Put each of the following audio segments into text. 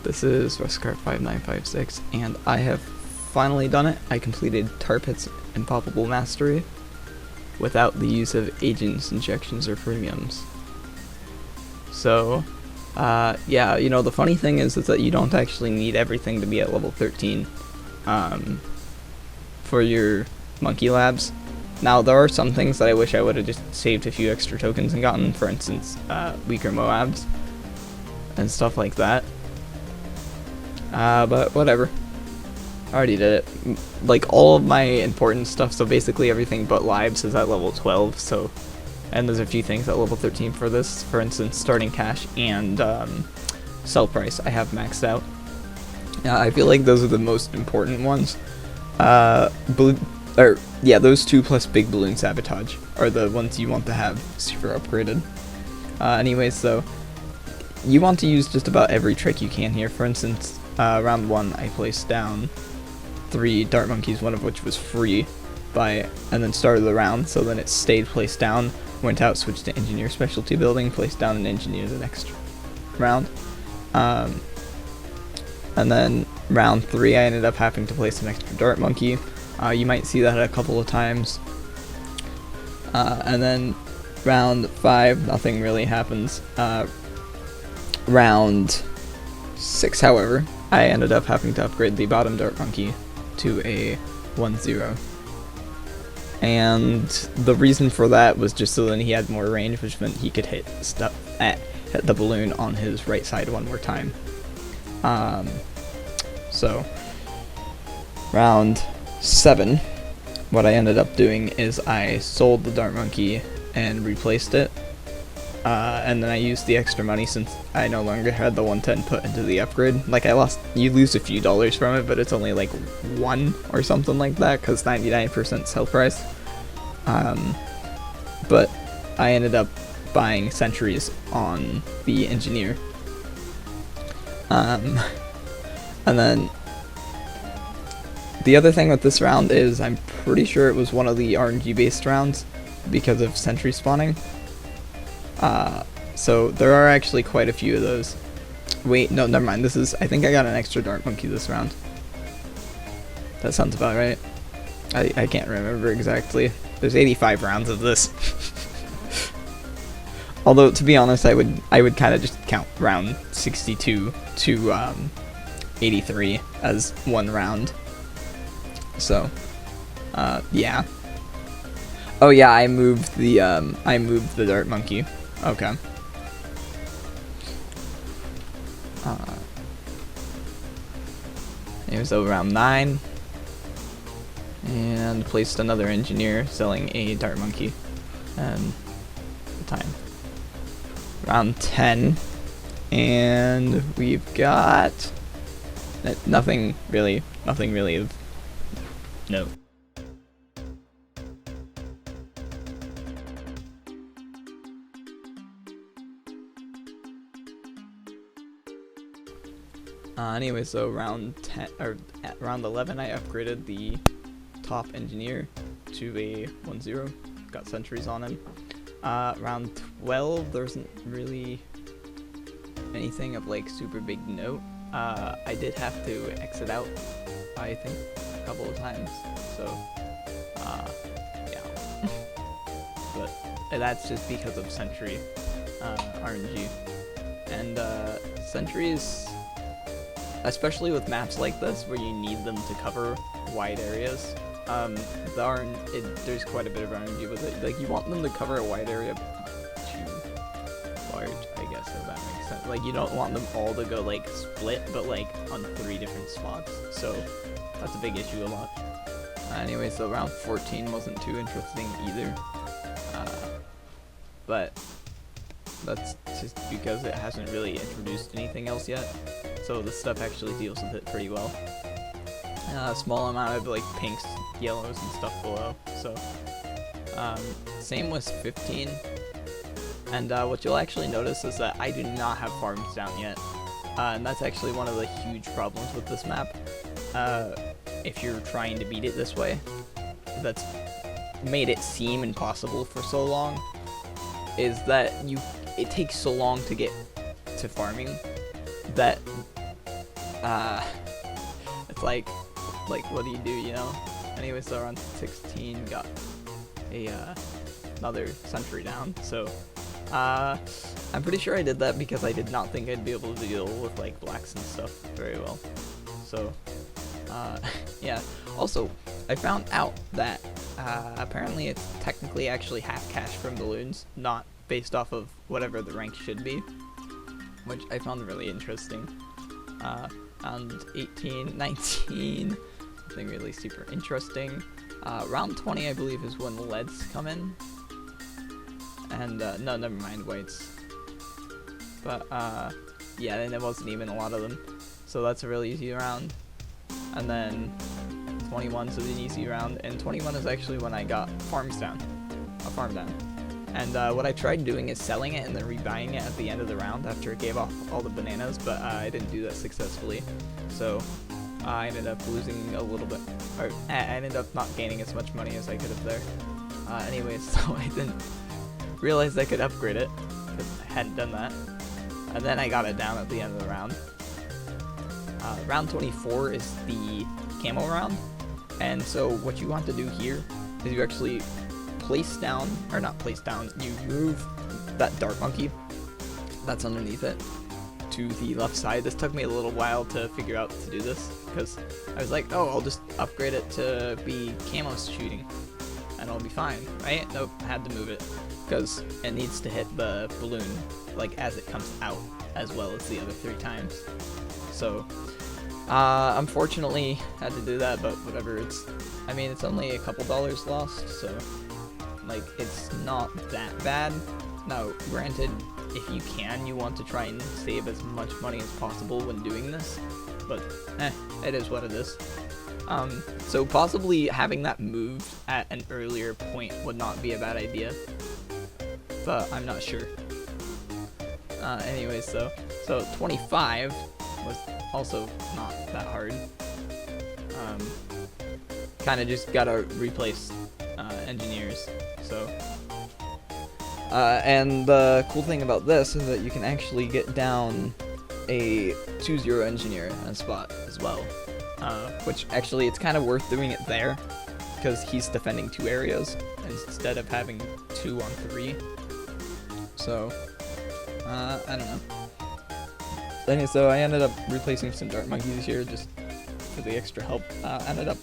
This is Rescar5956, and I have finally done it. I completed Tar Pit's Impoppable Mastery without the use of agents, injections, or premiums. So, yeah, you know, the funny thing is that you don't actually need everything to be at level 13 for your monkey labs. Now, there are some things that I wish I would have just saved a few extra tokens and gotten, for instance, weaker Moabs and stuff like that. But whatever. I already did it. Like, all of my important stuff, so basically everything but lives is at level 12, so... And there's a few things at level 13 for this. For instance, starting cash and sell price I have maxed out. I feel like those are the most important ones. Yeah, those two plus big balloon sabotage are the ones you want to have super upgraded. Anyways, so you want to use just about every trick you can here. For instance, round 1 I placed down 3 dart monkeys, one of which was free, and then started the round, so then it stayed placed down, went out, switched to engineer specialty building, placed down and engineer the next round. And then round 3 I ended up having to place an extra dart monkey. You might see that a couple of times. And then round 5, nothing really happens. Round 6, however, I ended up having to upgrade the bottom dart monkey to a 1-0. And the reason for that was just so that he had more range, which meant he could hit the balloon on his right side one more time. So round 7, what I ended up doing is I sold the dart monkey and replaced it, and then I used the extra money since I no longer had the 110 put into the upgrade. Like, you lose a few dollars from it, but it's only like 1 or something like that, because 99% sell price. But I ended up buying sentries on the engineer. And then the other thing with this round is I'm pretty sure it was one of the RNG based rounds because of sentry spawning. So there are actually quite a few of those. Wait, no, never mind. I think I got an extra dart monkey this round. That sounds about right. I can't remember exactly. There's 85 rounds of this. Although, to be honest, I would kind of just count round 62 to 83 as one round. So, yeah. Oh yeah, I moved the dart monkey. Okay. It was around 9, and placed another engineer selling a dart monkey, and the time. Round 10, and we've got nothing really of note. Anyway, so round 10 or at round 11, I upgraded the top engineer to a 1-0. Got sentries on him. Round 12, there isn't really anything of like super big note. I did have to exit out, I think, a couple of times. So, yeah. But that's just because of sentry RNG, and sentries. Especially with maps like this, where you need them to cover wide areas, there's quite a bit of RNG with it. Like, you want them to cover a wide area, but not too large, I guess, if that makes sense. Like, you don't want them all to go, like, split, but, like, on 3 different spots. So, that's a big issue a lot. Anyway, so round 14 wasn't too interesting either. But that's just because it hasn't really introduced anything else yet. So this stuff actually deals with it pretty well. A small amount of like pinks, yellows, and stuff below. So same with 15. And what you'll actually notice is that I do not have farms down yet, and that's actually one of the huge problems with this map. If you're trying to beat it this way, that's made it seem impossible for so long, is that it takes so long to get to farming that it's like what do you do, you know? Anyway, so around 16 got a another sentry down. So I'm pretty sure I did that because I did not think I'd be able to deal with like blacks and stuff very well. So yeah. Also, I found out that apparently it's technically actually half cash from balloons, not based off of whatever the rank should be, which I found really interesting. And 18, 19, nothing really super interesting. Round 20, I believe, is when the leads come in. And, no, never mind, whites. But, yeah, and there wasn't even a lot of them. So that's a really easy round. And then 21 is an easy round. And 21 is actually when I got farms down. A farm down. And what I tried doing is selling it and then rebuying it at the end of the round after it gave off all the bananas, but I didn't do that successfully. So I ended up losing a little bit, or I ended up not gaining as much money as I could have there. Anyways, so I didn't realize I could upgrade it, because I hadn't done that. And then I got it down at the end of the round. Round 24 is the camo round, and so what you want to do here is you actually place down, or not place down, you move that dart monkey that's underneath it to the left side. This took me a little while to figure out to do this, because I was like, oh, I'll just upgrade it to be camo shooting, and it'll be fine, right? Nope, I had to move it, because it needs to hit the balloon, like, as it comes out, as well as the other 3 times. So, unfortunately, had to do that, but whatever, I mean, it's only a couple dollars lost, so like, it's not that bad. Now, granted, if you can, you want to try and save as much money as possible when doing this, but it is what it is. So possibly having that moved at an earlier point would not be a bad idea, but I'm not sure. Anyways, so 25 was also not that hard. Kind of just gotta replace engineers. So, and the cool thing about this is that you can actually get down a 2-0 engineer in a spot as well, which actually it's kind of worth doing it there, because he's defending 2 areas instead of having 2 on 3. So, I don't know. Anyway, so I ended up replacing some dart monkeys here just for the extra help. Ended up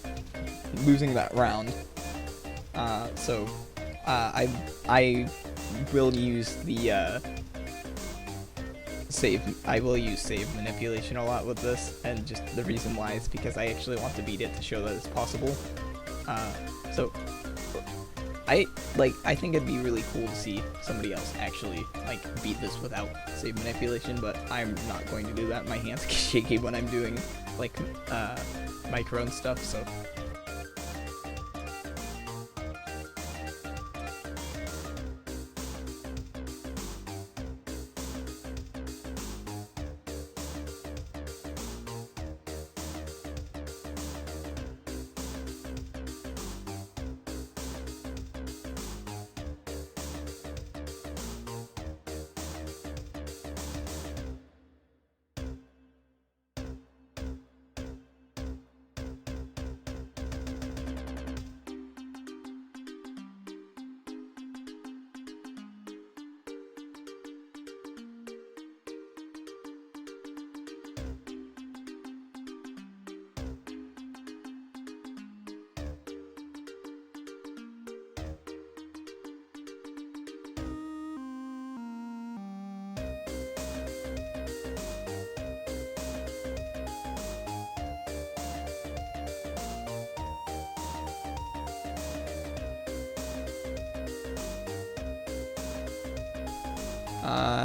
losing that round. So I will use the I will use save manipulation a lot with this, and just the reason why is because I actually want to beat it to show that it's possible. So I think it'd be really cool to see somebody else actually like beat this without save manipulation, but I'm not going to do that. My hands get shaky when I'm doing like micro and stuff, so.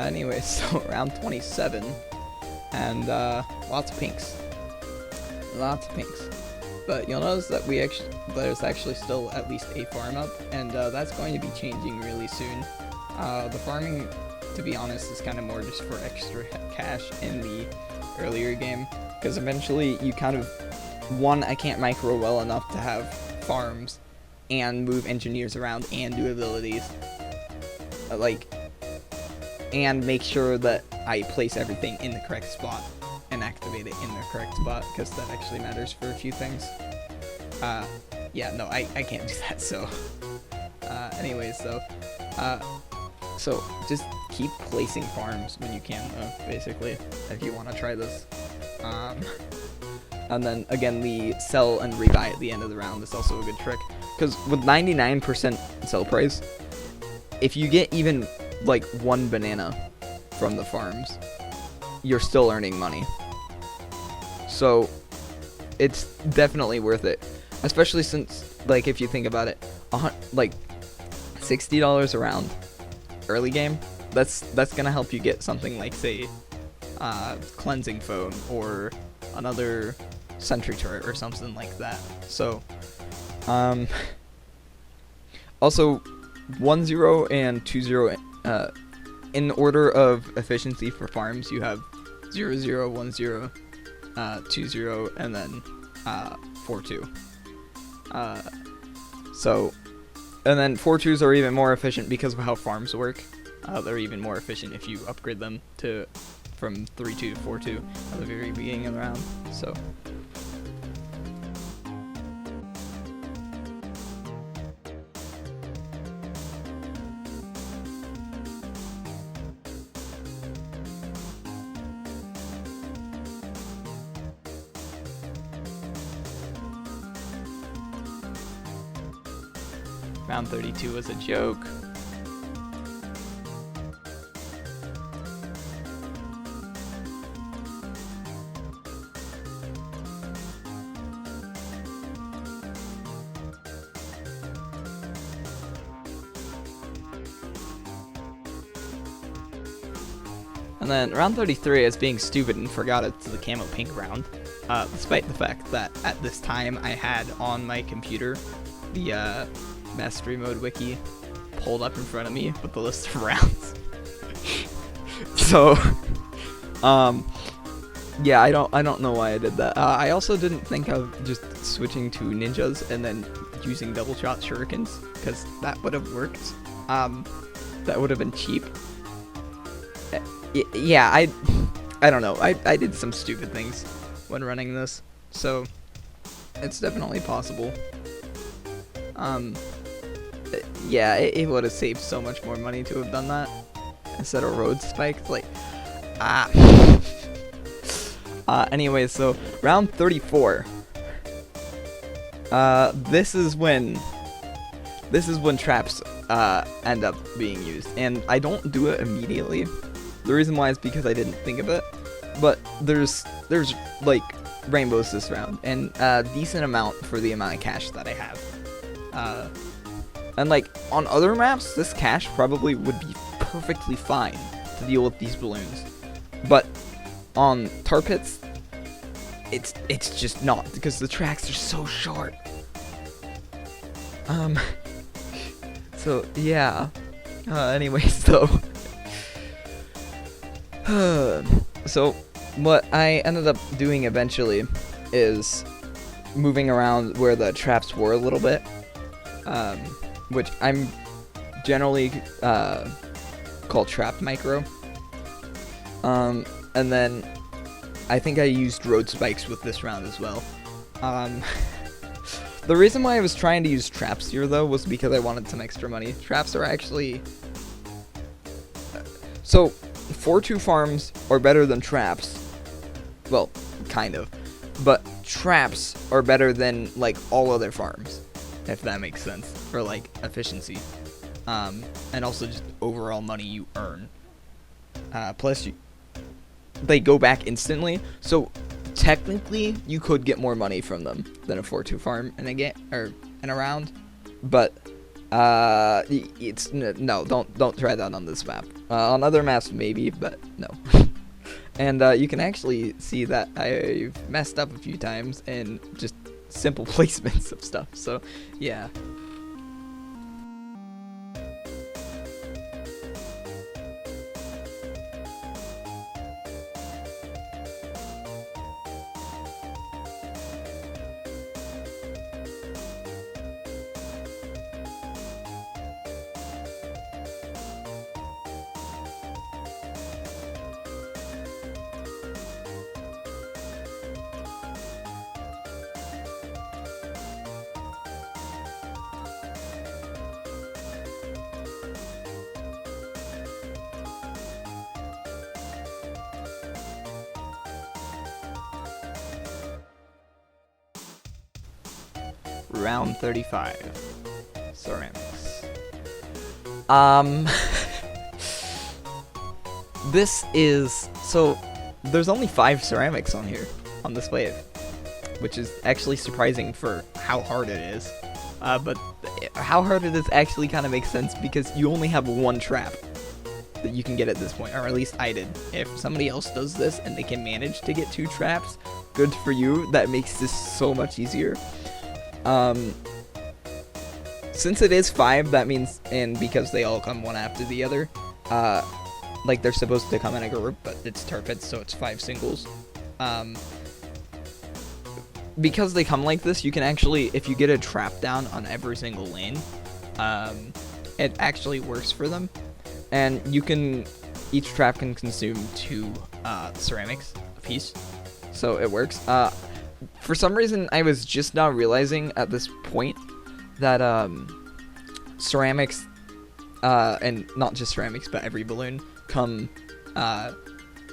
Anyway, so round 27, and lots of pinks. Lots of pinks. But you'll notice that there's actually still at least a farm up, and that's going to be changing really soon. The farming, to be honest, is kind of more just for extra cash in the earlier game, because eventually you kind of, I can't micro well enough to have farms and move engineers around and do abilities. And make sure that I place everything in the correct spot and activate made it in the correct spot, because that actually matters for a few things. Yeah, no, I can't do that, so. Anyways, though, so just keep placing farms when you can, basically, if you want to try this. And then, again, the sell and rebuy at the end of the round is also a good trick. Because with 99% sell price, if you get even, like, one banana from the farms, you're still earning money. So, it's definitely worth it. Especially since, like, if you think about it, like, $60 a round early game, that's gonna help you get something like, say, cleansing foam or another sentry turret or something like that. So also 1-0 and 2-0, in order of efficiency for farms, you have 0-0, 1-0, 2-0, and then 4-2. So, and then 4-2s are even more efficient because of how farms work. They're even more efficient if you upgrade them to from 3-2 to 4-2 at the very beginning of the round. So. Round 32 was a joke. And then round 33, I was being stupid and forgot it's the camo pink round, despite the fact that at this time I had on my computer the Mastery Mode wiki pulled up in front of me with the list of rounds. So, yeah, I don't know why I did that. I also didn't think of just switching to ninjas and then using double shot shurikens, because that would have worked. That would have been cheap. Yeah, I don't know. I did some stupid things when running this, so it's definitely possible. Yeah, it would have saved so much more money to have done that instead of road spiked. Like, Anyway, so round 34. This is when traps end up being used, and I don't do it immediately. The reason why is because I didn't think of it, but there's like rainbows this round, and a decent amount for the amount of cash that I have. And like on other maps, this cash probably would be perfectly fine to deal with these balloons, but on tar pits, it's just not, because the tracks are so short. So yeah. Anyways, though. So what I ended up doing eventually is moving around where the traps were a little bit, which I'm generally call trap micro. And then I think I used road spikes with this round as well. The reason why I was trying to use traps here, though, was because I wanted some extra money. Traps are actually... So, 4-2 farms are better than traps. Well, kind of. But traps are better than, like, all other farms, if that makes sense, for, like, efficiency. And also just overall money you earn. Plus, they go back instantly, so technically you could get more money from them than a 4-2 farm in a round, but it's no, don't try that on this map. On other maps maybe, but no. And you can actually see that I've messed up a few times in just simple placements of stuff, so yeah. round 35. Ceramics. This is, so there's only 5 ceramics on here, on this wave, which is actually surprising for how hard it is. But how hard it is actually kind of makes sense because you only have 1 trap that you can get at this point, or at least I did. If somebody else does this and they can manage to get 2 traps, good for you. That makes this so much easier. Since it is 5, that means, and because they all come one after the other, like they're supposed to come in a group, but it's turfets, so it's 5 singles. Because they come like this, you can actually, if you get a trap down on every single lane, it actually works for them. And you can, each trap can consume 2 ceramics apiece, so it works. For some reason, I was just now realizing at this point that ceramics, and not just ceramics, but every balloon, come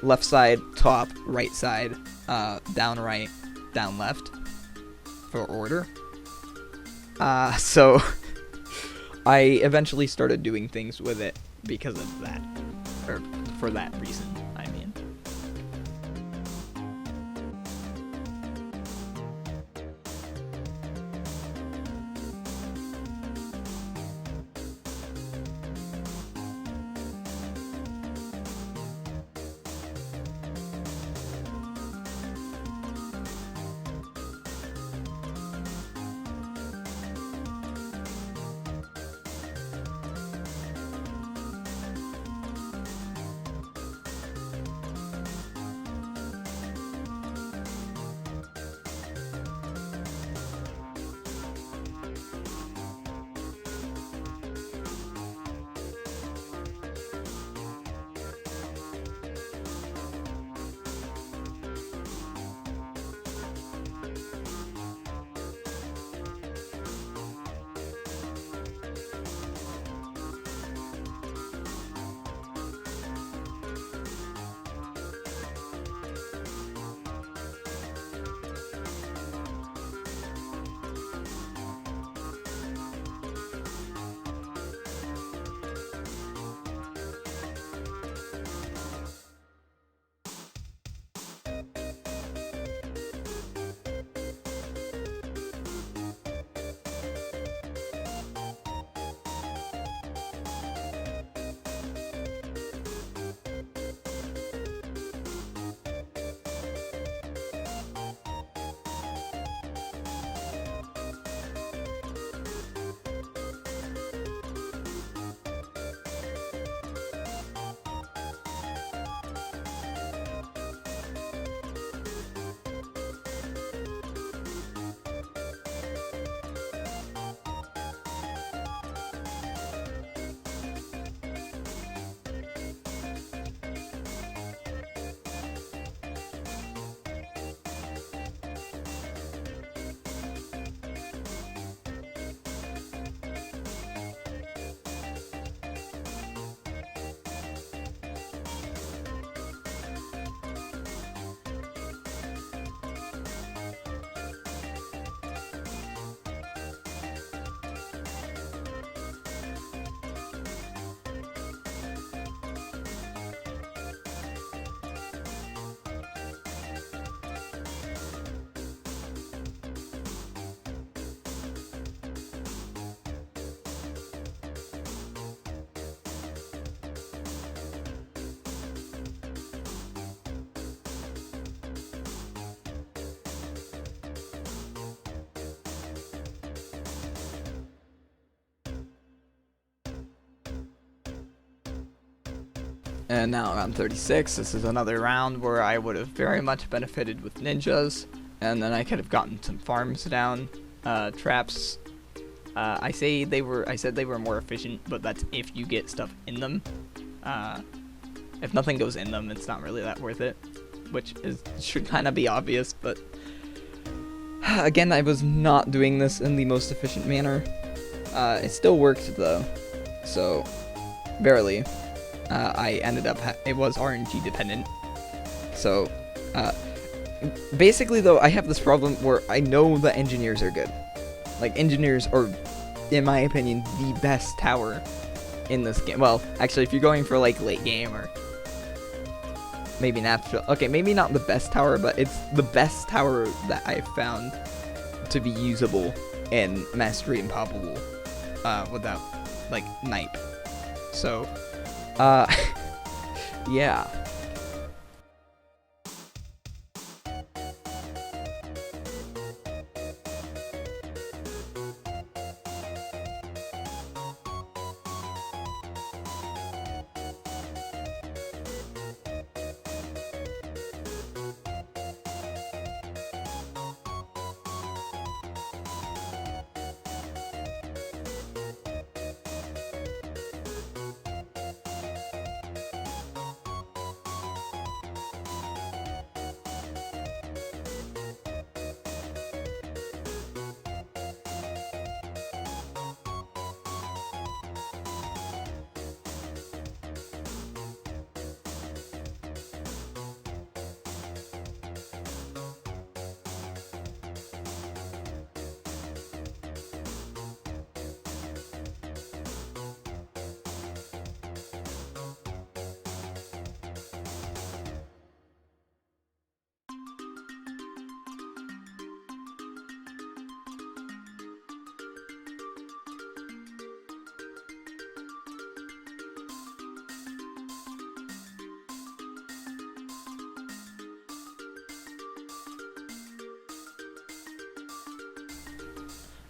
left side, top, right side, down right, down left for order. So I eventually started doing things with it because of that, or for that reason, I mean. And now around 36, this is another round where I would have very much benefited with ninjas, and then I could have gotten some farms down. Traps, I said they were more efficient, but that's if you get stuff in them. If nothing goes in them, it's not really that worth it, which should kind of be obvious, but again, I was not doing this in the most efficient manner. It still worked though, so barely. I ended up, it was RNG dependent. So, basically though, I have this problem where I know the engineers are good. Like, engineers are, in my opinion, the best tower in this game. Well, actually, if you're going for like late game or maybe natural, okay, maybe not the best tower, but it's the best tower that I've found to be usable in Mastery Impoppable without like Naip. So, yeah.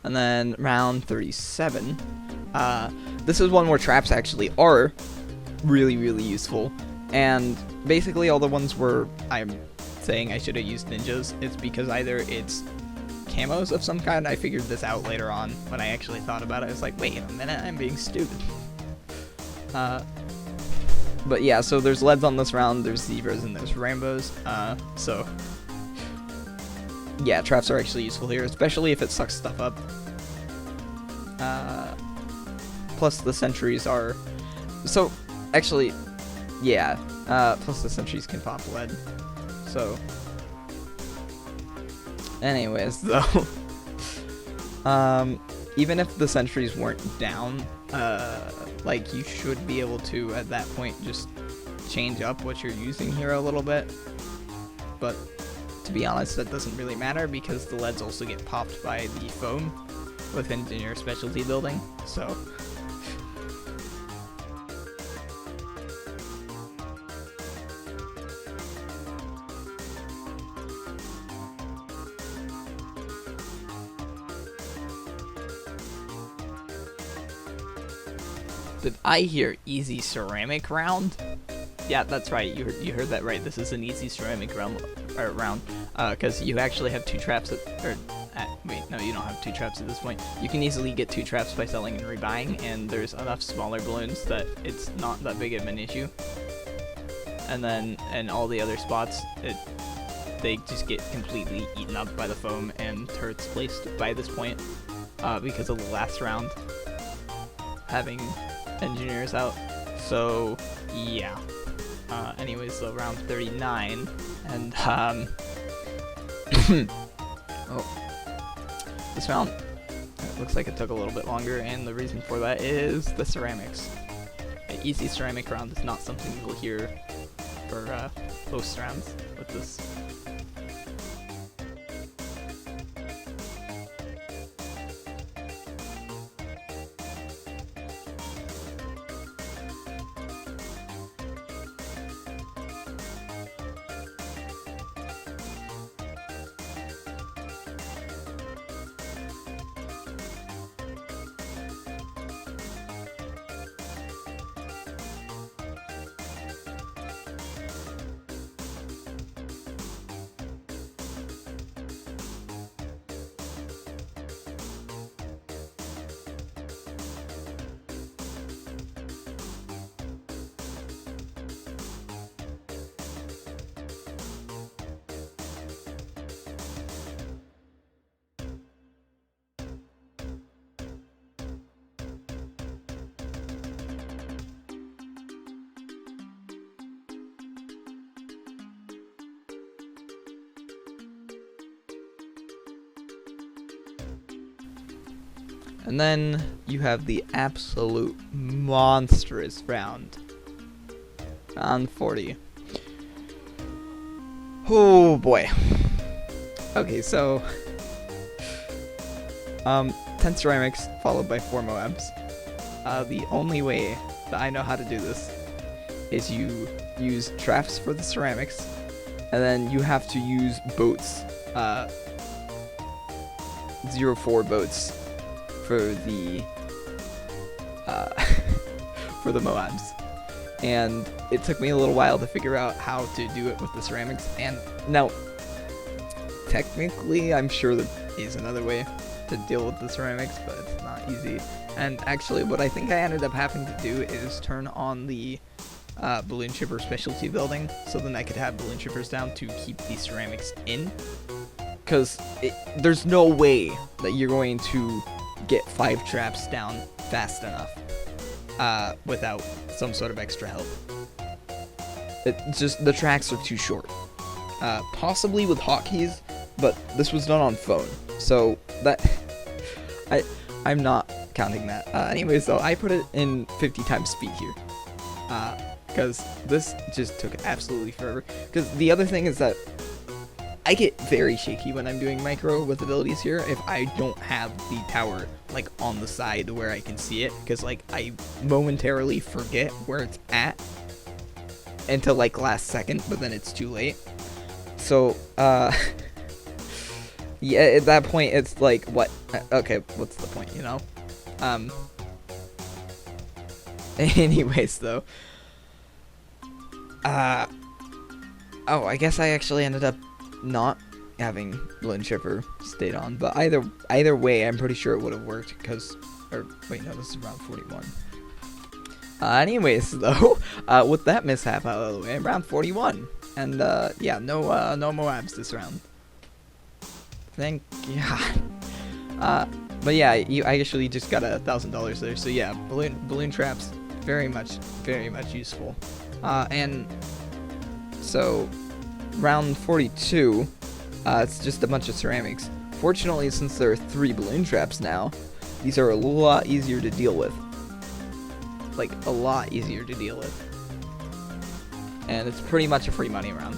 And then round 37. This is one where traps actually are really, really useful. And basically all the ones where I'm saying I should have used ninjas, it's because either it's camos of some kind. I figured this out later on when I actually thought about it. I was like, wait a minute, I'm being stupid. But yeah, so there's leads on this round, there's zebras, and there's rainbows. So yeah, traps are actually useful here, especially if it sucks stuff up. Plus the sentries are... So, actually, yeah. Plus the sentries can pop lead. So... Anyways, though... even if the sentries weren't down, like, you should be able to, at that point, just change up what you're using here a little bit. But... to be honest, that doesn't really matter because the leads also get popped by the foam with engineer specialty building, so... Did I hear easy ceramic round? Yeah, that's right. You heard that right. This is an easy ceramic round, because you actually have two traps wait, no, you don't have two traps at this point. You can easily get two traps by selling and rebuying, and there's enough smaller balloons that it's not that big of an issue. And then, in all the other spots, they just get completely eaten up by the foam and turrets placed by this point, because of the last round having engineers out. So, yeah. Anyways, so round 39, and, oh. This round, it looks like it took a little bit longer, and the reason for that is the ceramics. An easy ceramic round is not something you'll hear for most rounds with this. And then you have the absolute monstrous round. Round 40. Oh boy. Okay, so 10 ceramics followed by 4 Moabs. The only way that I know how to do this is you use drafts for the ceramics, and then you have to use boats, 0-4 boats for the for the Moabs. And it took me a little while to figure out how to do it with the ceramics. And now, technically, I'm sure there is another way to deal with the ceramics, but it's not easy. And actually, what I think I ended up having to do is turn on the balloon chipper specialty building, so then I could have balloon chippers down to keep the ceramics in. Because there's no way that you're going to get 5 traps down fast enough without some sort of extra help. It's just, the tracks are too short. Possibly with hotkeys, but this was done on phone, so that I'm not counting that. Anyways, though, I put it in 50 times speed here, because this just took absolutely forever. Because the other thing is that I get very shaky when I'm doing micro with abilities here if I don't have the tower like on the side where I can see it, because like I momentarily forget where it's at until like last second, but then it's too late. So yeah, at that point it's like, what, okay, what's the point, you know? Anyways, though, oh, I guess I actually ended up not having balloon chipper stayed on, but either way, I'm pretty sure it would have worked, because, or wait, no, this is round 41. Anyways, though, with that mishap out of the way, round 41, and yeah, no Moabs this round. Thank God. But yeah, I actually just got $1,000 there, so yeah, balloon traps, very much useful. And so round 42, it's just a bunch of ceramics. Fortunately, since there are 3 balloon traps now, these are a lot easier to deal with. Like, a lot easier to deal with. And it's pretty much a free money round.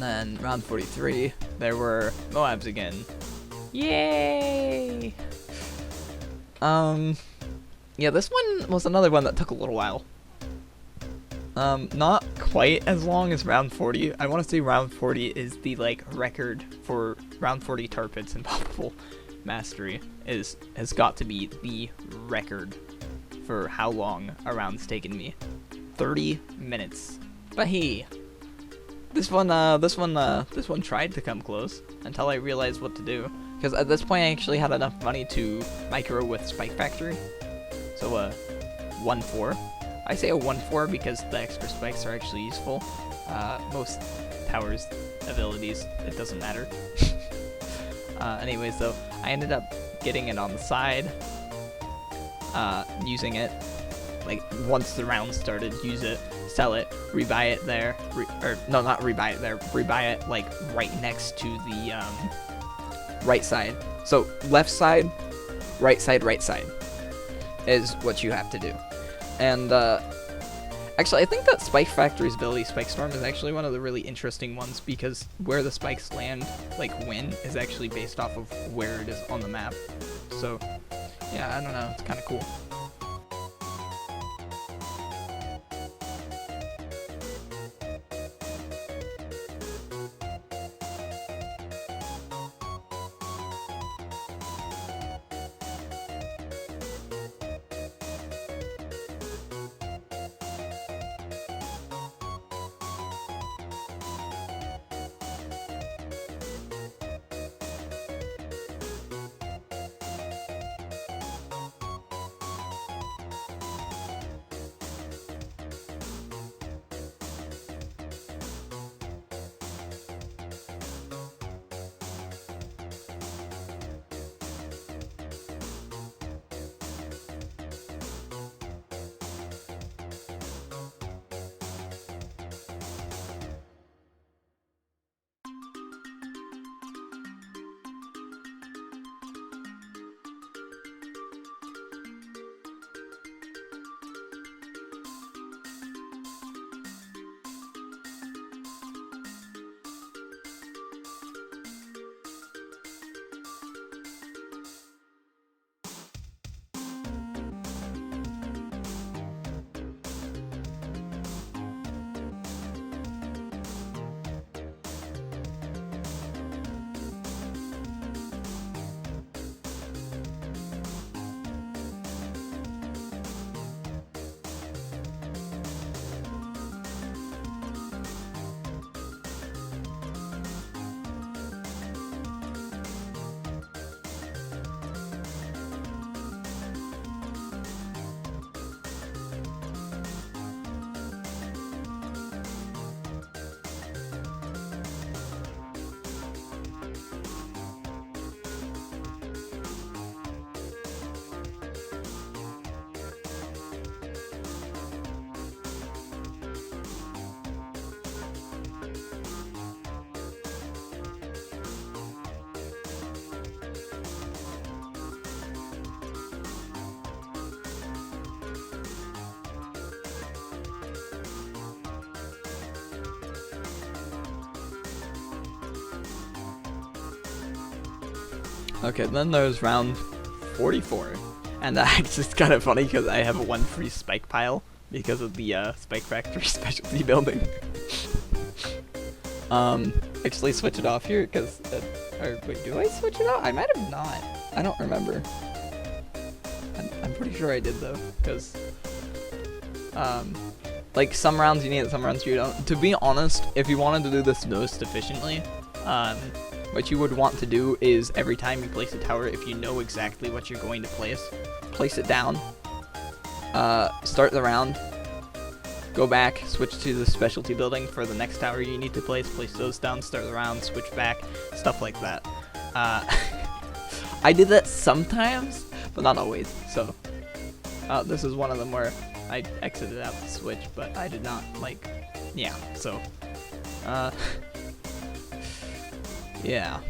And then round 43, there were Moabs again. Yay! Yeah, this one was another one that took a little while. Not quite as long as round 40. I want to say round 40 is the, like, record for round 40 tar pits in Impoppable mastery. Has got to be the record for how long a round's taken me. 30 minutes. But hey, this one tried to come close until I realized what to do. Because at this point I actually had enough money to micro with Spike Factory. So 1-4. I say a 1-4 because the extra spikes are actually useful. Most towers' abilities, it doesn't matter. Anyways though, I ended up getting it on the side. Using it. Like, once the round started, use it, sell it, rebuy it there, no, not rebuy it there, rebuy it, like, right next to the, right side. So, left side, right side is what you have to do. And, actually, I think that Spike Factory's ability, Spike Storm, is actually one of the really interesting ones, because where the spikes land, like, win, is actually based off of where it is on the map. So, yeah, I don't know, it's kind of cool. Okay, then there's round 44, and actually it's kind of funny because I have one free spike pile because of the Spike Factory specialty building. Actually switch it off here because, or wait, do I switch it off? I might have not. I don't remember. I'm pretty sure I did though, because like some rounds you need it, some rounds you don't. To be honest, if you wanted to do this most efficiently, what you would want to do is every time you place a tower, if you know exactly what you're going to place it down, start the round, go back, switch to the specialty building for the next tower you need to place those down, start the round, switch back, stuff like that. I did that sometimes, but not always, so this is one of them where I exited out the switch, but I did not, like, yeah, so, yeah.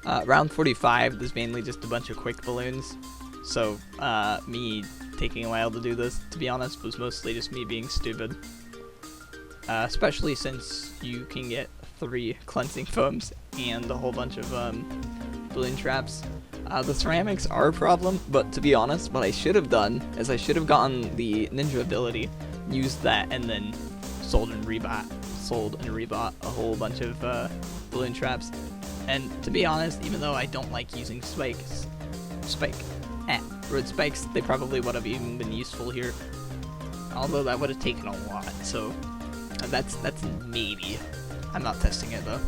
Round 45, there's mainly just a bunch of quick balloons. So, me taking a while to do this, to be honest, was mostly just me being stupid. Especially since you can get 3 cleansing foams and a whole bunch of balloon traps. The ceramics are a problem, but to be honest, what I should have done is I should have gotten the ninja ability, used that, and then sold and rebought a whole bunch of balloon traps. And to be honest, even though I don't like using road spikes, they probably would have even been useful here. Although that would have taken a lot, so that's maybe. I'm not testing it though.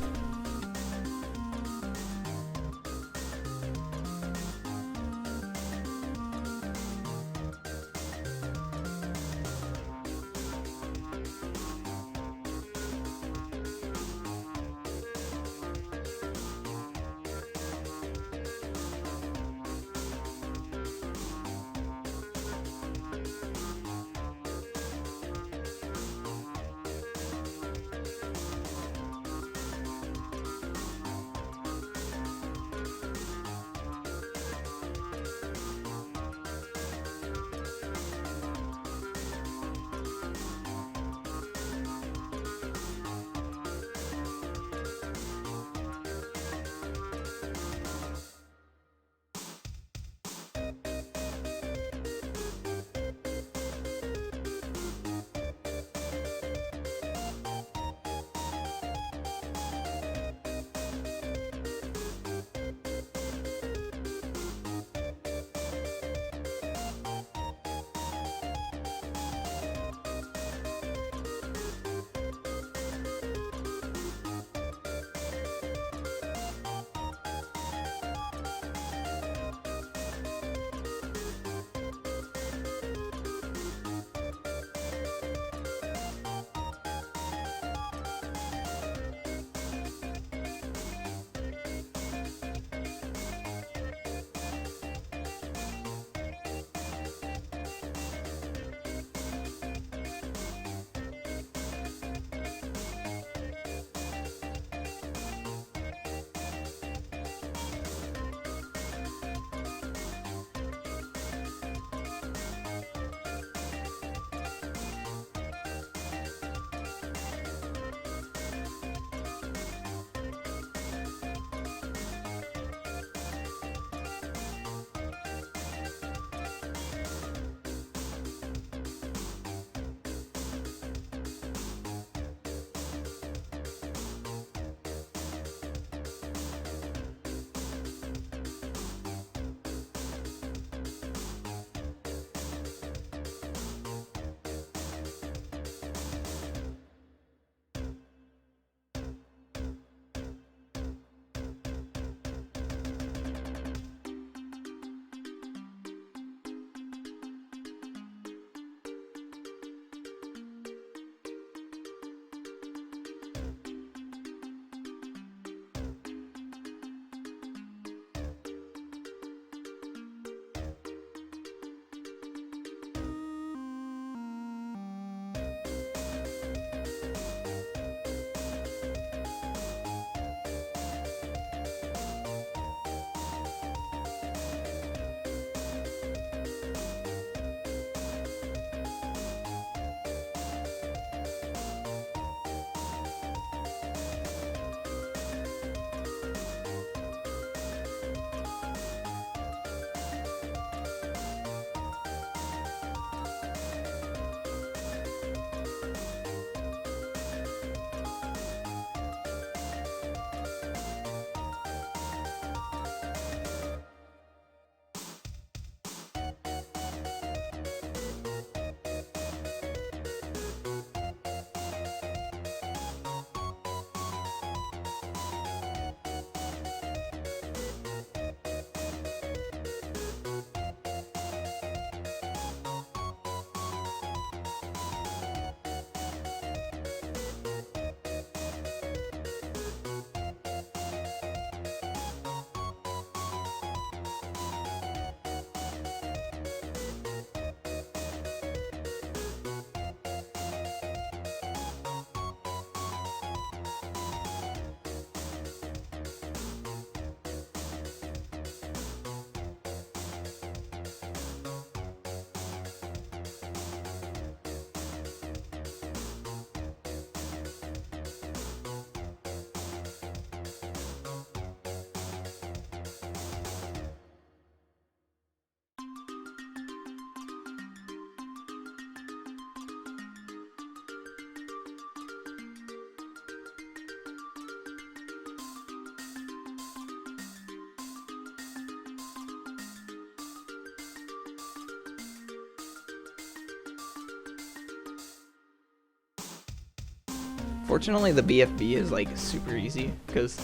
Fortunately, the BFB is like super easy because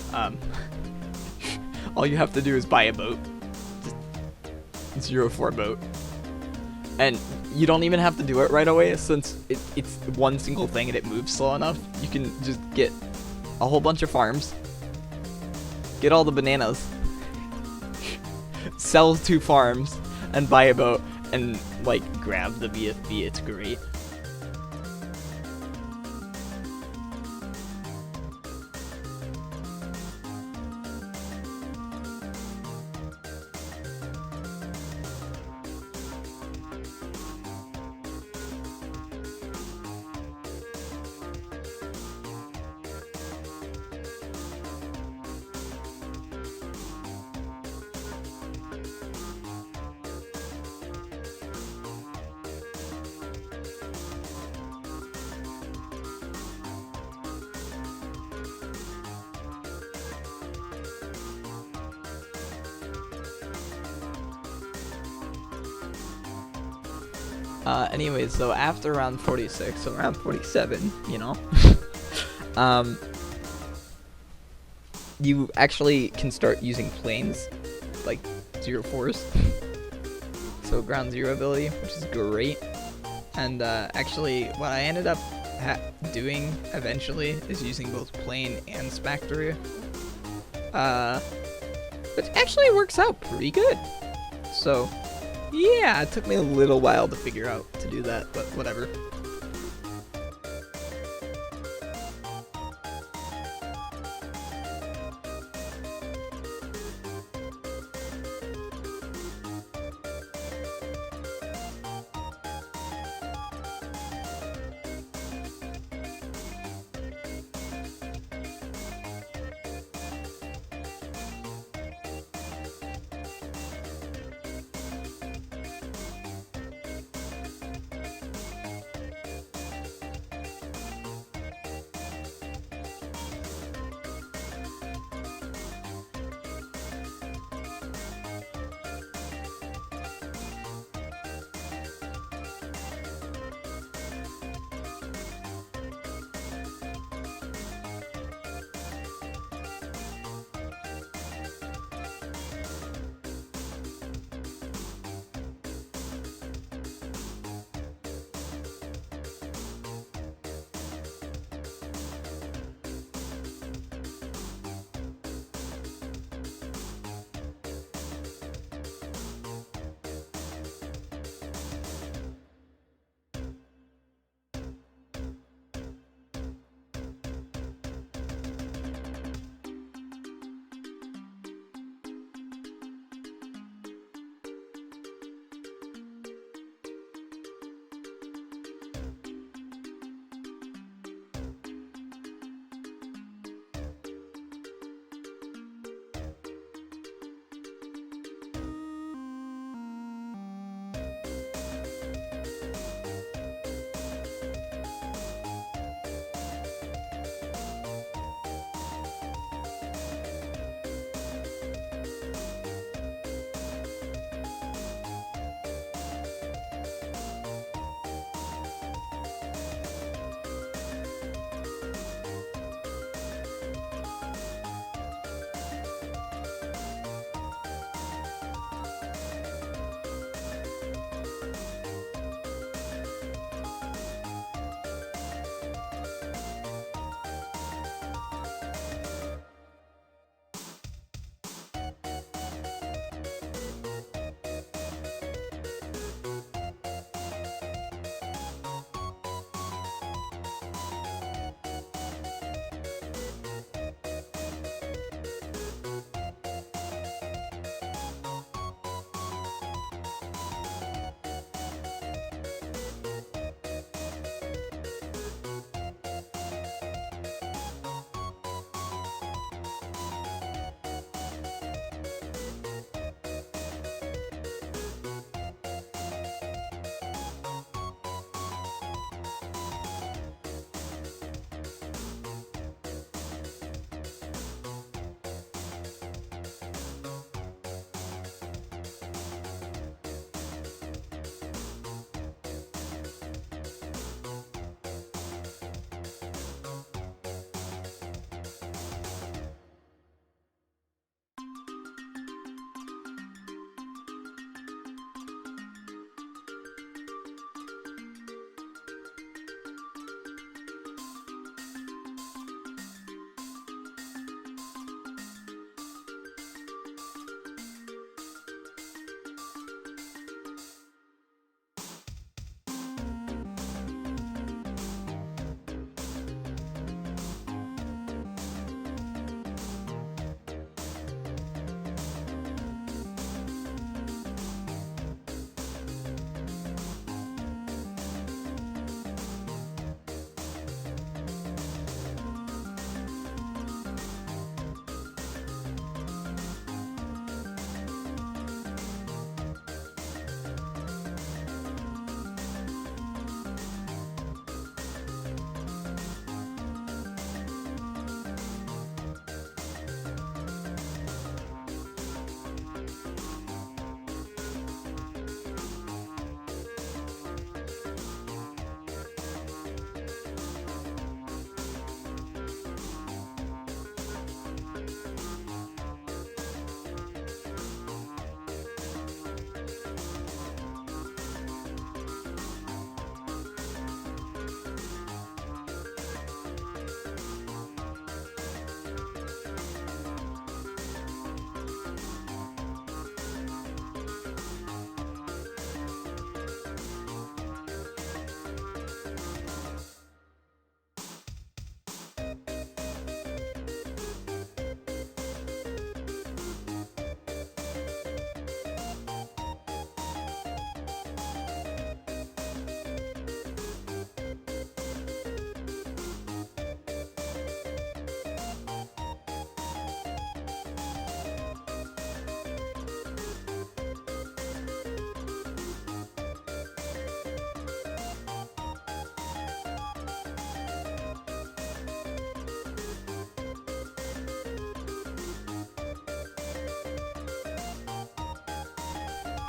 all you have to do is buy a boat, just 04 boat, and you don't even have to do it right away since it's one single thing and it moves slow enough. You can just get a whole bunch of farms, get all the bananas, sell 2 farms, and buy a boat and like grab the BFB. It's great. Anyways, so after round 46, so round 47, you know, you actually can start using planes, like 04s. So ground 0 ability, which is great. And actually, what I ended up doing eventually is using both plane and Spectre, which actually works out pretty good. So yeah, it took me a little while to figure out to do that, but whatever.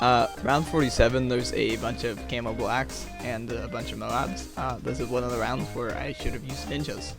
Round 47, there's a bunch of camo blacks and a bunch of Moabs. This is one of the rounds where I should have used ninjas.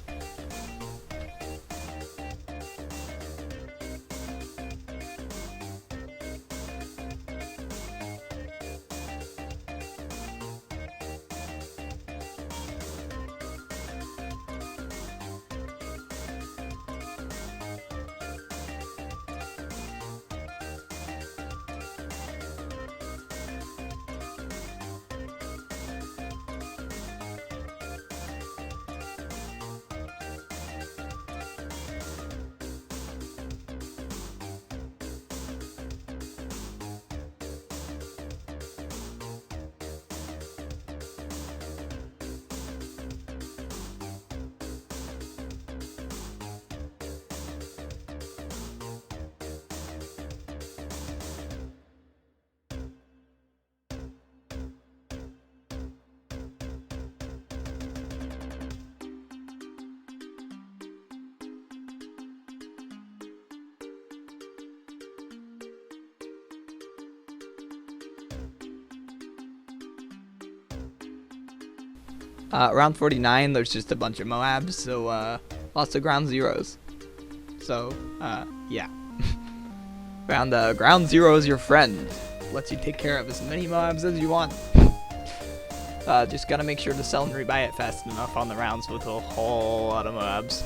Round 49, there's just a bunch of Moabs, so lots of ground zeros. So, yeah. Ground zero is your friend. Lets you take care of as many Moabs as you want. Just gotta make sure to sell and rebuy it fast enough on the rounds with a whole lot of Moabs.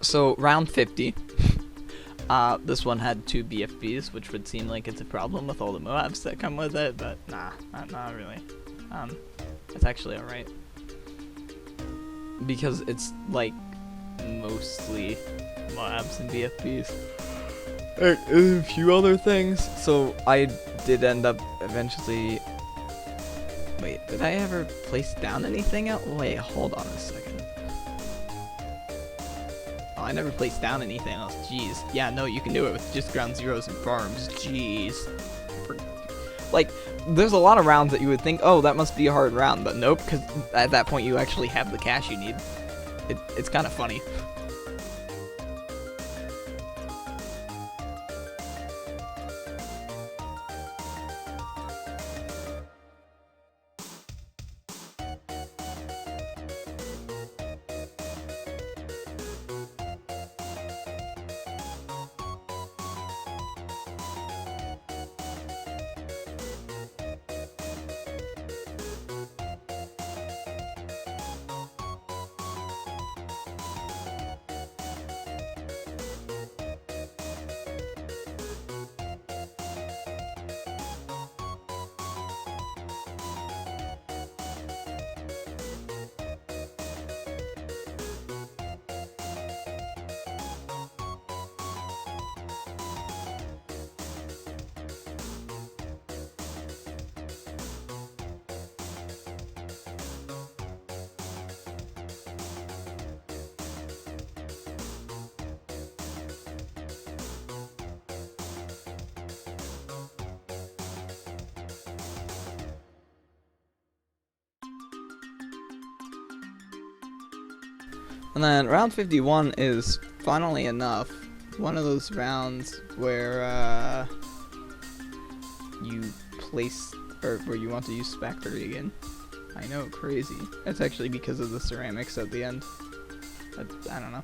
So round 50. This one had 2 BFBs, which would seem like it's a problem with all the Moabs that come with it, but nah, not really. It's actually alright. Because it's, like, mostly Moabs and BFBs. A few other things. So I did end up eventually... Wait, did I ever place down anything else? Wait, hold on a second. Oh, I never placed down anything else. Jeez. Yeah, no, you can do it with just ground zeros and farms. Jeez. Like, there's a lot of rounds that you would think, oh, that must be a hard round, but nope, because at that point you actually have the cash you need. It's kind of funny. And then round 51 is finally enough. One of those rounds where you place, or where you want to use Factory again. I know, crazy. It's actually because of the ceramics at the end. I don't know.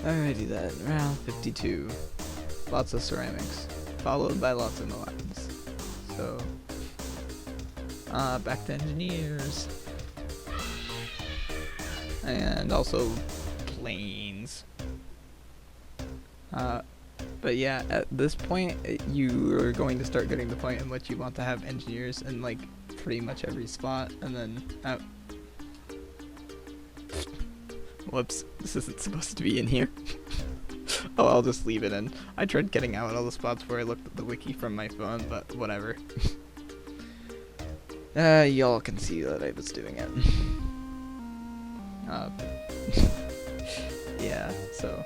Alrighty then, round 52. Lots of ceramics, followed by lots of moans. So, back to engineers. And also planes. But yeah, at this point, you are going to start getting the point in which you want to have engineers in like pretty much every spot, and then whoops, this isn't supposed to be in here. Oh, I'll just leave it in. I tried getting out all the spots where I looked at the wiki from my phone, but whatever. Y'all can see that I was doing it. Yeah, so.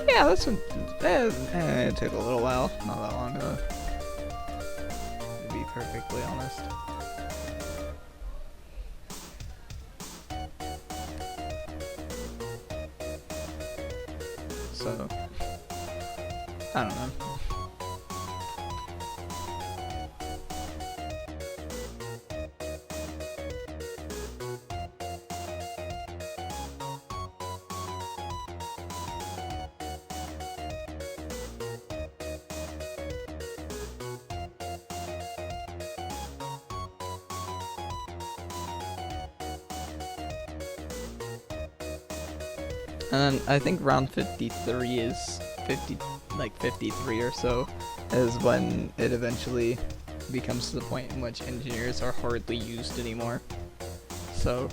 Yeah, this one, it took a little while, not that long ago, to be perfectly honest. So, I don't know. And then I think round 53 is 53 or so, is when it eventually becomes to the point in which engineers are hardly used anymore. So,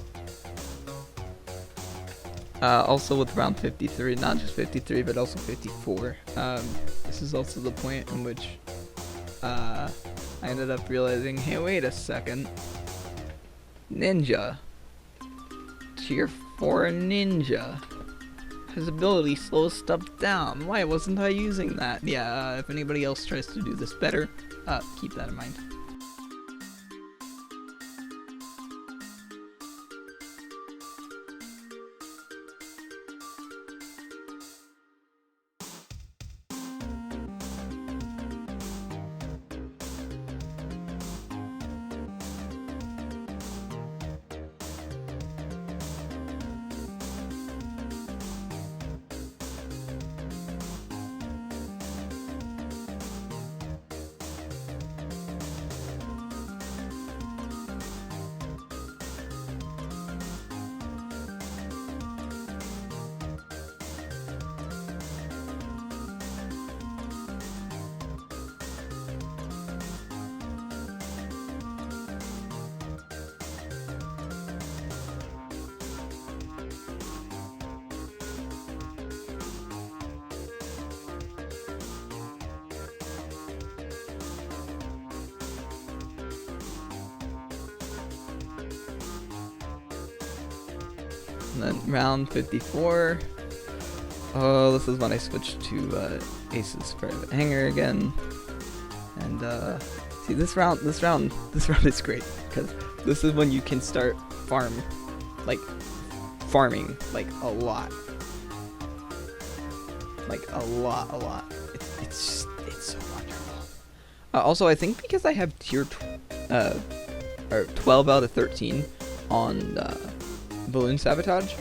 also with round 53, not just 53, but also 54, this is also the point in which I ended up realizing, hey, wait a second, Ninja, tier 4 Ninja. His ability slows stuff down. Why wasn't I using that? Yeah, if anybody else tries to do this better, keep that in mind. And then round 54. Oh, this is when I switched to Ace's Private Hangar again. And see, this round is great because this is when you can start farming like a lot. It's so wonderful. Also, I think because I have tier 12 out of 13 on balloon sabotage,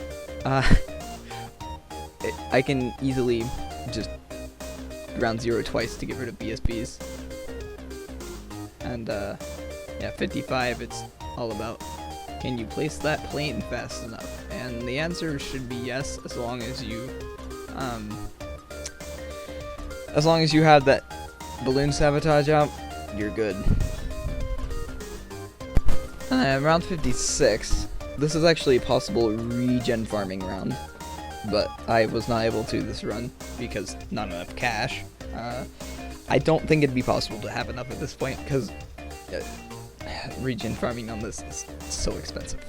I can easily just ground 0 twice to get rid of BSBs. And yeah, 55, it's all about, can you place that plane fast enough? And the answer should be yes, as long as you have that balloon sabotage out, you're good. Round 56. This is actually a possible regen farming round, but I was not able to this run because not enough cash. I don't think it'd be possible to have enough at this point because regen farming on this is so expensive.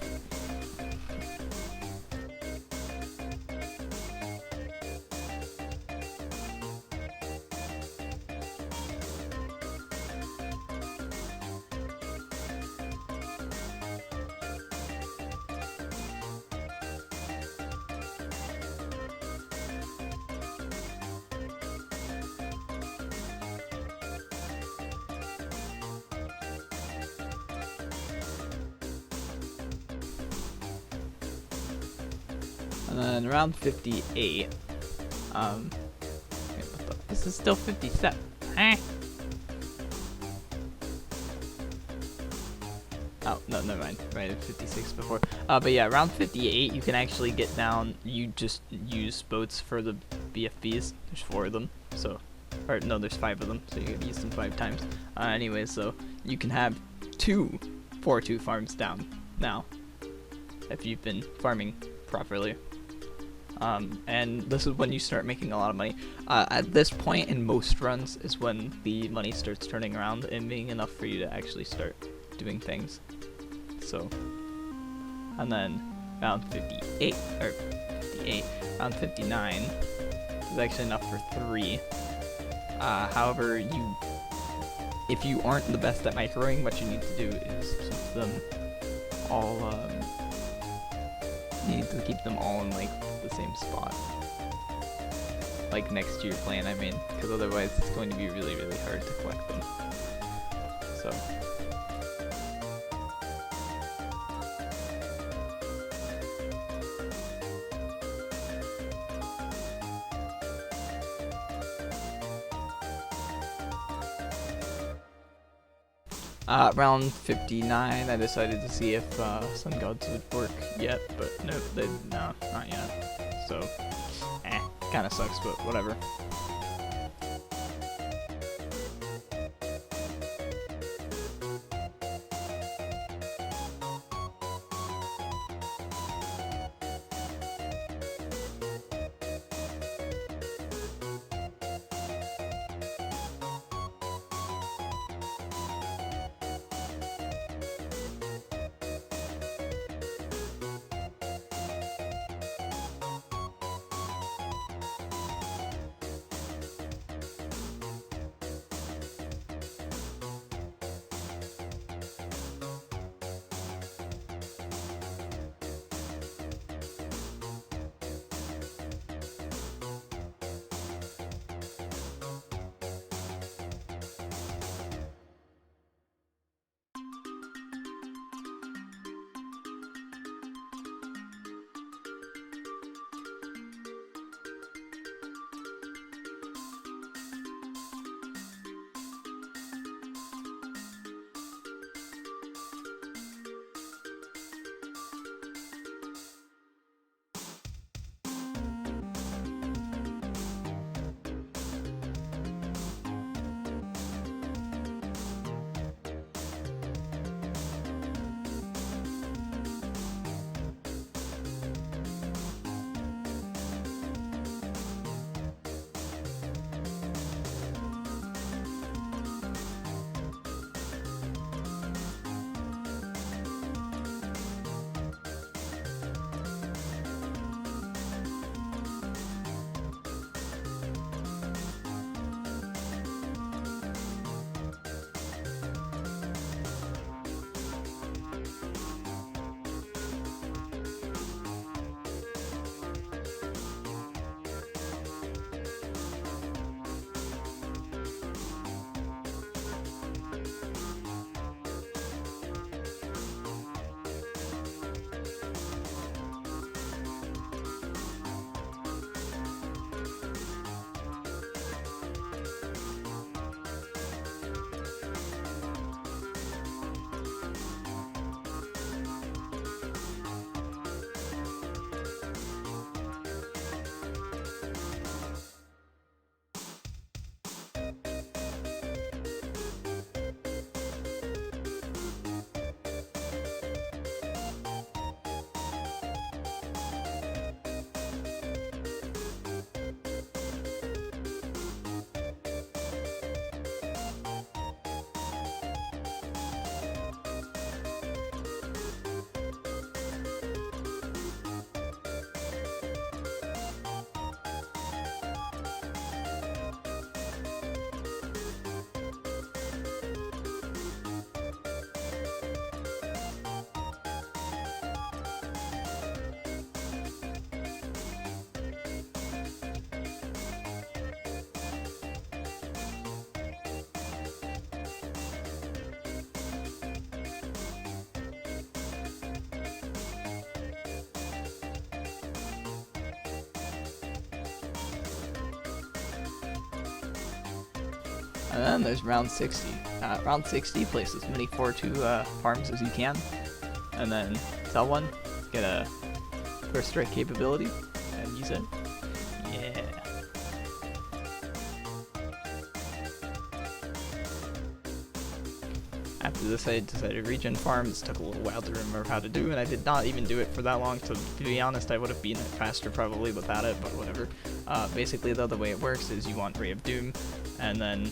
And then around 58, wait, what the, this is still 57, huh? Oh, no, never mind, right, 56 before. But yeah, around 58, you can actually get down, you just use boats for the BFBs, there's 4 of them, so, or no, there's 5 of them, so you can use them 5 times. Anyways, so, you can have 2 4-2 farms down, now, if you've been farming properly. And this is when you start making a lot of money. At this point in most runs is when the money starts turning around and being enough for you to actually start doing things. So, and then around 58, or 58, around 59 is actually enough for 3. However, if you aren't the best at microing, what you need to do is keep them all, you need to keep them all in like the same spot, like next to your clan, I mean, because otherwise it's going to be really, really hard to collect them. So. Round 59, I decided to see if Sun Gods would work yet, but nope, no, not yet. So, kinda sucks, but whatever. And then there's round 60. Round 60, place as many 4-2 farms as you can, and then sell one, get a first strike capability, and use it. Yeah. After this, I decided to regen farm. This took a little while to remember how to do, and I did not even do it for that long, so to be honest, I would have beaten it faster probably without it, but whatever. Basically, though, the way it works is you want Ray of Doom, and then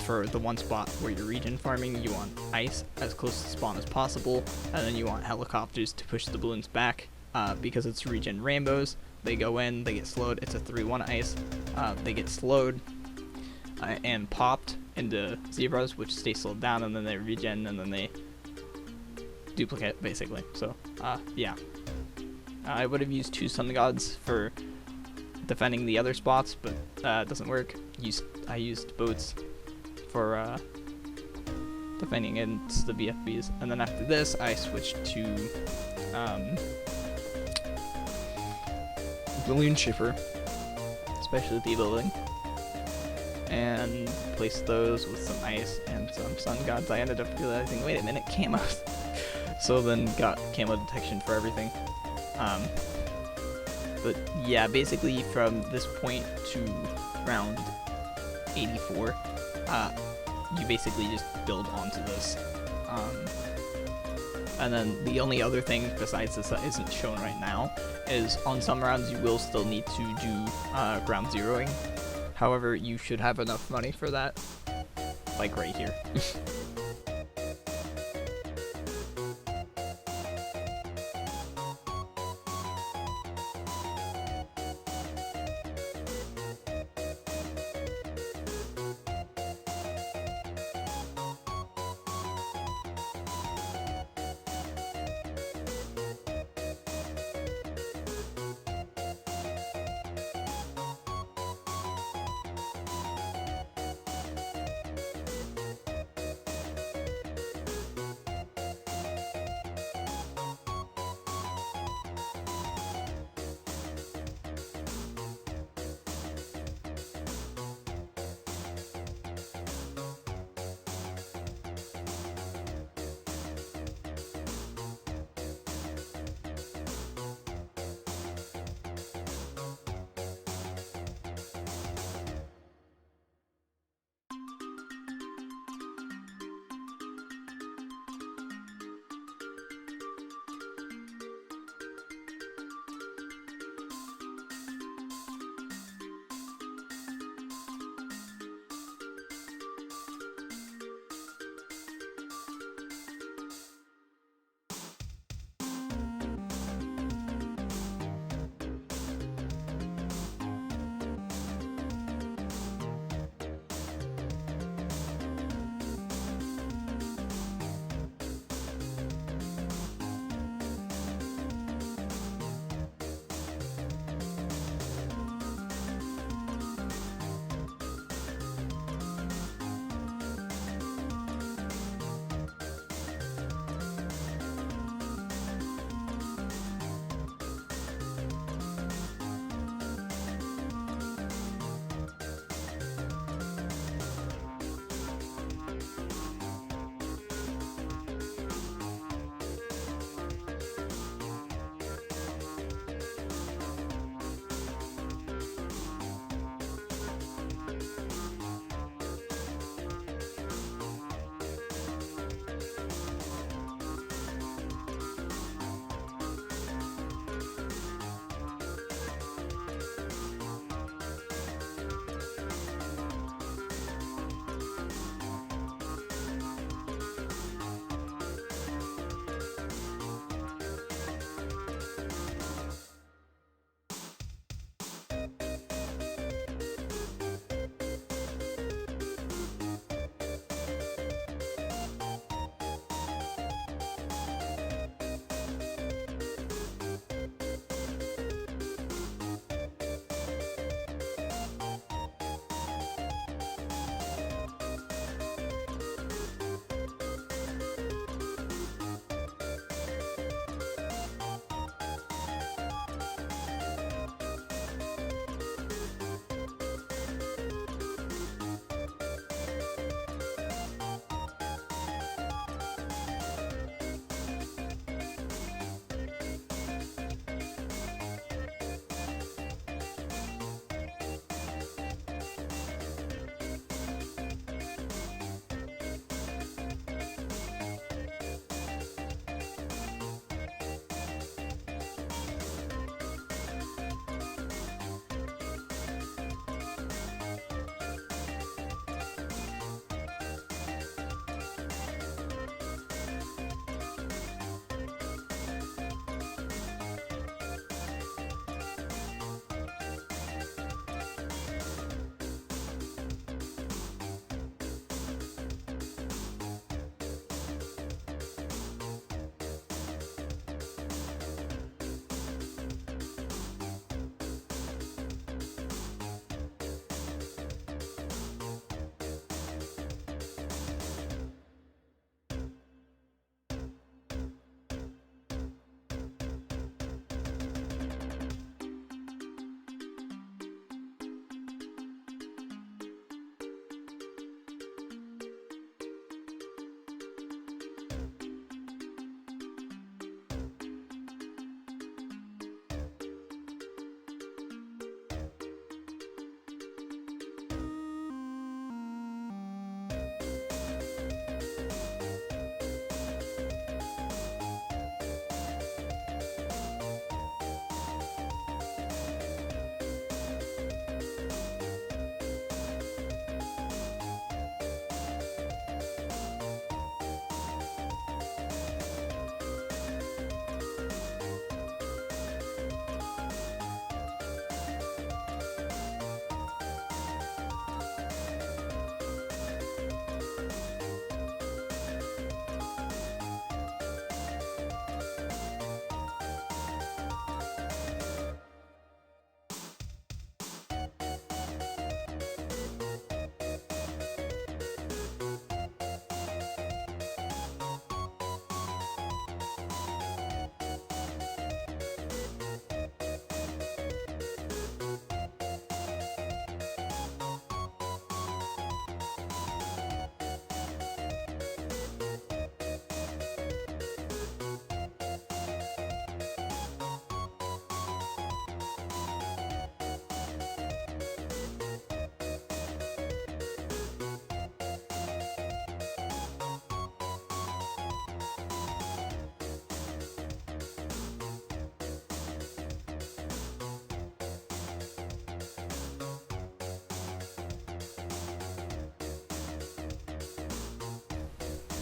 for the one spot where you're regen farming, you want ice as close to spawn as possible, and then you want helicopters to push the balloons back, because it's regen rainbows. They go in, they get slowed, it's a 3-1 ice, they get slowed and popped into zebras, which stay slowed down, and then they regen, and then they duplicate, basically. So, yeah. I would have used 2 sun gods for defending the other spots, but it doesn't work. I used boats for defending against the BFBs, and then after this, I switched to balloon shipper, specialty building, and placed those with some ice and some sun gods. I ended up realizing, wait a minute, camos. So then got camo detection for everything. But yeah, basically from this point to round 84, you basically just build onto this. And then the only other thing besides this that isn't shown right now is on some rounds you will still need to do ground zeroing. However, you should have enough money for that, like right here.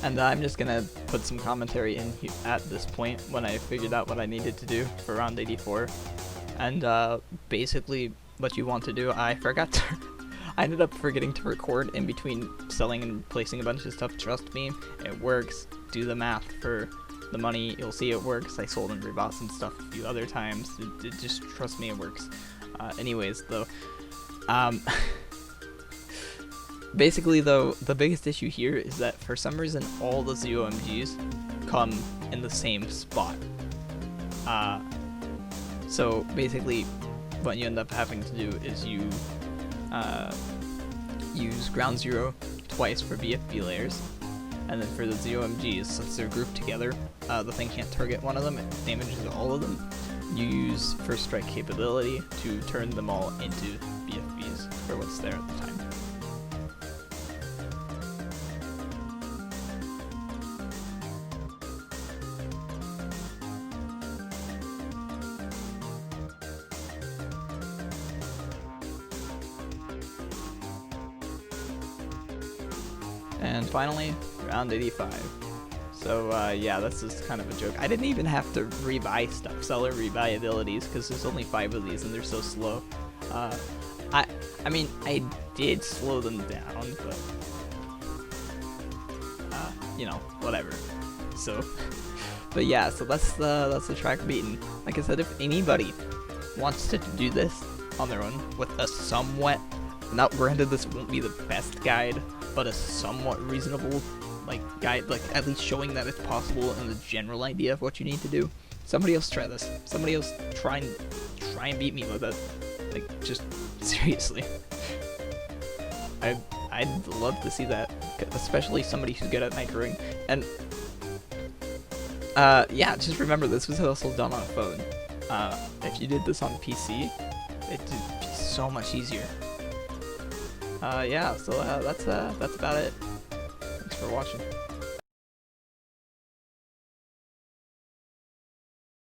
And I'm just gonna put some commentary in at this point when I figured out what I needed to do for round 84. And basically what you want to do, I forgot to I ended up forgetting to record in between selling and placing a bunch of stuff. Trust me, it works. Do the math for the money, you'll see it works. I sold and rebought some stuff a few other times. Just trust me, it works. Anyways, though, basically though, the biggest issue here is that for some reason all the ZOMGs come in the same spot. So basically what you end up having to do is you use ground zero twice for BFB layers, and then for the ZOMGs, since they're grouped together, the thing can't target one of them, it damages all of them. You use first strike capability to turn them all into BFBs for what's there at the time. And finally, round 85. So yeah, that's just kind of a joke. I didn't even have to rebuy stuff, sell or rebuy abilities, because there's only 5 of these and they're so slow. I mean, I did slow them down, but you know, whatever. So, but yeah, so that's the track beaten. Like I said, if anybody wants to do this on their own with a somewhat, now granted this won't be the best guide, but a somewhat reasonable guide, like at least showing that it's possible and the general idea of what you need to do. Somebody else try this. Somebody else try and beat me with it. Like, just seriously. I'd love to see that, especially somebody who's good at microing. And yeah, just remember this was also done on a phone. If you did this on PC, it'd be so much easier. Yeah, so that's about it. Thanks for watching.